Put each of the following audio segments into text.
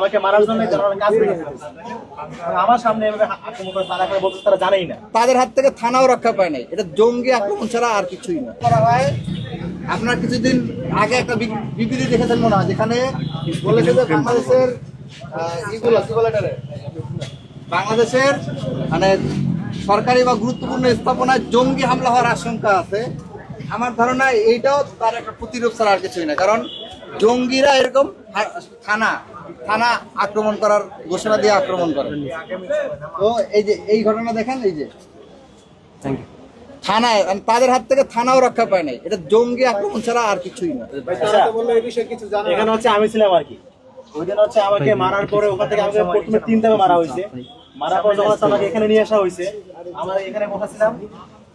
আমাকে মারার জন্য জনগণের কাজ ভেঙে ফেলেছে। আমার সামনে এভাবে আক্রমণ করে তারা করে বলতে তারা জানেই না। তাদের হাত থেকে থানাও রক্ষা পায় নাই। এটা জঙ্গি আক্রমণ ছাড়া আর কিছুই না করা হয়। আপনার কিছুদিন আগে একটা বিবৃতি দেখেছেন মনে হয়, যেখানে বলেছে যে বাংলাদেশের বাংলাদেশের মানে সরকারি বা গুরুত্বপূর্ণ স্থাপনায় জঙ্গি হামলা হওয়ার আশঙ্কা আছে। আমার ধারণা এইটাও তার একটা প্রতিরূপ ছাড়া আর কিছুই না, কারণ জঙ্গিরা এরকম থানা আক্রমণ করার ঘোষণা দিয়ে আক্রমণ করে। তো এই যে এই ঘটনা দেখেন, এই যে থানায় তাদের হাত থেকে থানাও রক্ষা পায় নাই। এটা জঙ্গি আক্রমণ ছাড়া আর কিছুই না। এখানে হচ্ছে আমি ছিলাম আর কি, ওই দিন হচ্ছে আমাকে মারার পরে ওখান থেকে আমাকে প্রথমে 3 ধাপে মারা হয়েছে। মারার পর যখন আমাকে এখানে নিয়ে আসা হয়েছে, আমরা এখানে বসেছিলাম,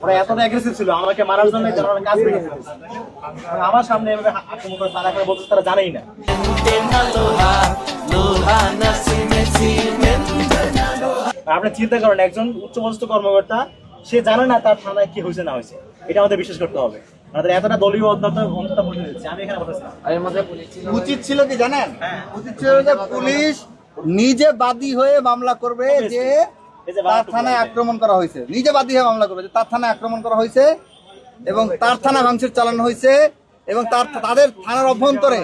ওরা এতটা অ্যাগ্রেসিভ ছিল আমাকে মারার জন্য জনগণের কাজ ভেঙে ফেলেছে। আমার সামনে এভাবে আক্রমণ করে তারা করে বলতে তারা জানেই না। আপনি চিন্তা করেন, একজন উচ্চপদস্থ কর্মকর্তা সে জানে না তার থানায় কি হয়েছে না হয়েছে, এটা আমাদের বিশ্বাস করতে হবে। আমাদের এতটা দলীয় অন্ধতা বসে দিচ্ছে। আমি এখানে বসেছিলাম, উচিত ছিল কি জানেন, উচিত ছিল যে পুলিশ নিজে বাদী হয়ে মামলা করবে যে তার থানায় আক্রমণ করা হয়েছে, নিজে বাদী হয়ে মামলা করবে যে তার থানায় আক্রমণ করা হয়েছে এবং তার থানা ভাঙচুর চালানো হয়েছে এবং তাদের থানার অভ্যন্তরে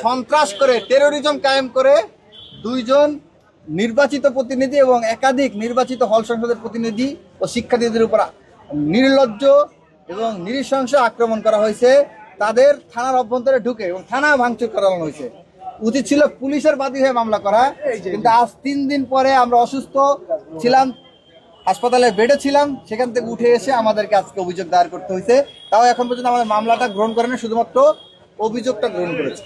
সন্ত্রাস করে টেরোরিজম কায়েম করে 2 জন নির্বাচিত প্রতিনিধি এবং একাধিক নির্বাচিত হল সংসদের প্রতিনিধি ও শিক্ষার্থীদের উপর নির্লজ্জ এবং নৃশংস আক্রমণ করা হয়েছে। তাদের থানার অভ্যন্তরে ঢুকে এবং থানা ভাঙচুর করানো হয়েছে। উচিত ছিল পুলিশের বাদী হয়ে মামলা করা, কিন্তু আজ 3 দিন পরে আমরা অসুস্থ ছিলাম, হাসপাতালে বেডে ছিলাম, সেখান থেকে উঠে এসে আমাদেরকে আজকে অভিযোগ দায়ের করতে হয়েছে। তাও এখন পর্যন্ত আমাদের মামলাটা গ্রহণ করে না, শুধুমাত্র অভিযোগটা গ্রহণ করেছে।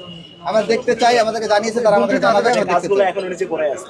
আমরা দেখতে চাই, আমাদেরকে জানিয়েছে, তারা আমাদেরকে জানাবে। কাজগুলো এখন নিচে পড়ে আছে।